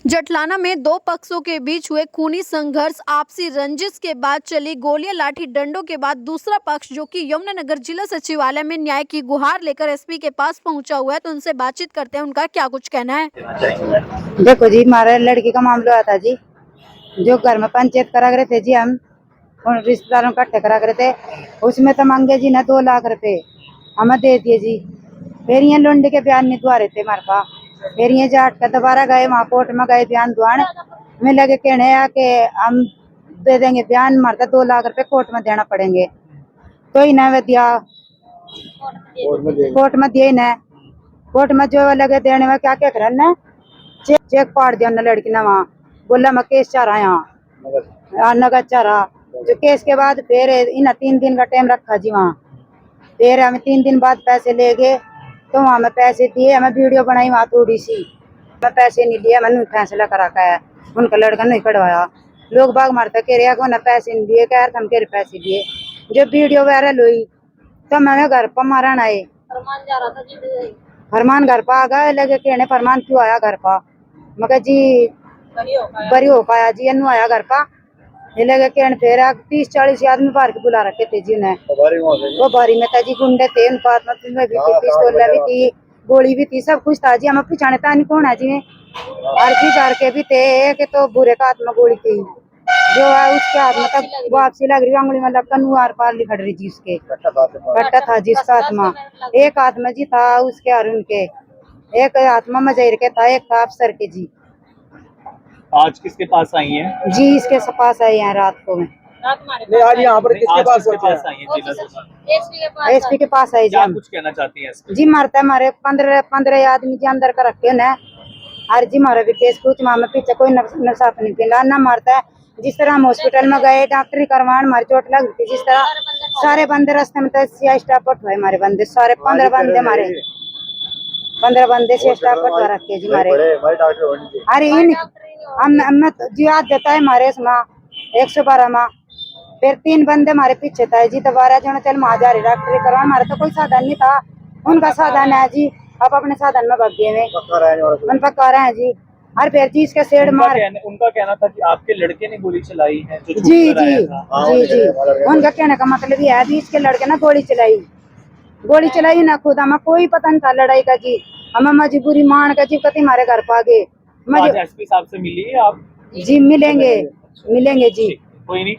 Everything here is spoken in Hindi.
जटलाना में दो पक्षों के बीच हुए खूनी संघर्ष, आपसी रंजिश के बाद चली गोलियां, लाठी डंडों के बाद दूसरा पक्ष जो कि यमुनानगर जिला सचिवालय में न्याय की गुहार लेकर एसपी के पास पहुंचा हुआ है, तो उनसे बातचीत करते हैं, उनका क्या कुछ कहना है। देखो जी, हमारे लड़की का मामला हुआ था जी, जो घर में पंचायत करा करे थे जी, हम उन रिश्तेदारों इकट्ठे करा करे थे। उसमें तो मांगे जी ने 2 लाख रुपए हमें दे दिए जी। फिर ये लुंडी के बयान नहीं दुआ रहे थे हमारे पास। फिर ये जाट का दोबारा गए वहाँ कोर्ट में गए बयान दुआन, हमें लगे कहने है कि हम दे देंगे बयान, हमारे 2 लाख रुपए कोर्ट में देना पड़ेंगे। तो ही ना दिया, कोर्ट में दिए ना। कोर्ट में जो लगे देने में क्या क्या करना, चेक फाड़ दिया उन्होंने लड़की ने। वहाँ बोला मैं केस चाह रहा यहाँ नगद चाह रहा। जो केस के बाद फिर इन 3 दिन का टाइम रखा जी वहाँ। फिर हमें 3 दिन बाद पैसे ले गए, तो वहाँ में पैसे दिए, हमें वीडियो बनाई वहाँ थोड़ी सी, मैं पैसे नहीं लिए। मैंने फैसला करा का है, उनका लड़का नहीं कढ़वाया। लोग बाग मारता कह रहे को ना पैसे नहीं दिए, कह हम कह पैसे दिए। जब वीडियो वायरल हुई तो मैं घर पर मारन आए, फरमान घर पर आ गए। लगे कहने फरमान क्यों आया घर पर, मैं जी बरी हो पाया जी, अनु आया घर पर। लगे कहने फिर 30-40 आदमी बाहर के बुला रखे थे जी उन्हें। वो बारी में था जी, गुंडे थे, उनके हाथ में भी थी, पिस्तौल भी थी, गोली भी थी, सब कुछ था जी। हम पीछाने था नहीं कौन है जी, आरती जार के भी थे कि तो बुरे का हाथ में गोली थी, जो है उसके हाथ में तक वापसी लग रही, आंगुली में लगकर नुआर पार लिखड़ रही जी। उसके कट्टा था जिसका हाथ में, एक हाथ में जी था उसके अरुण के, एक हाथ में मजहर के था, एक था अफसर के जी। आज किसके पास आई हैं जी? इसके पास आई हैं रात को में। आज यहाँ पर किसके पास आई हैं? एसपी के पास आई जी। क्या हम कुछ कहना चाहती हैं जी, मारता है हमारे 15 आदमी जी अंदर का रखे न। और जी हमारे भी केस कुछ मामा पीछे कोई नशा नहीं पीला ना मारता है। जिस तरह हम हॉस्पिटल में गए डॉक्टरी करवाने, हमारी चोट लग थी, जिस तरह सारे बंदे रास्ते में स्टाफ हुए हमारे बंदे सारे 15 बंदे, हमारे 15 बंदे से स्टाफ रखे जी हमारे। अरे इन हम जी आज देता है हमारे इसमें 112 में। फिर 3 बंदे हमारे पीछे था जी, दोबारा जो चल महाजारी डॉक्टरी करवा। हमारा तो कोई साधन नहीं था, उनका साधन है जी, अब अपने साधन में भाग गए उन पक्का रहे हैं जी। और फिर जी इसके सेड मार, उनका कहना था कि आपके लड़के ने गोली चलाई है जो जी जी जी जी, उनका कहने का मतलब ये है जी, इसके लड़के ने गोली चलाई ना, खुद हमें कोई पता नहीं था लड़ाई का जी। हमें मजबूरी मान का जी कति हमारे घर पा गए। एसपी साहब से मिली आप? जी मिलेंगे जी। कोई नहीं।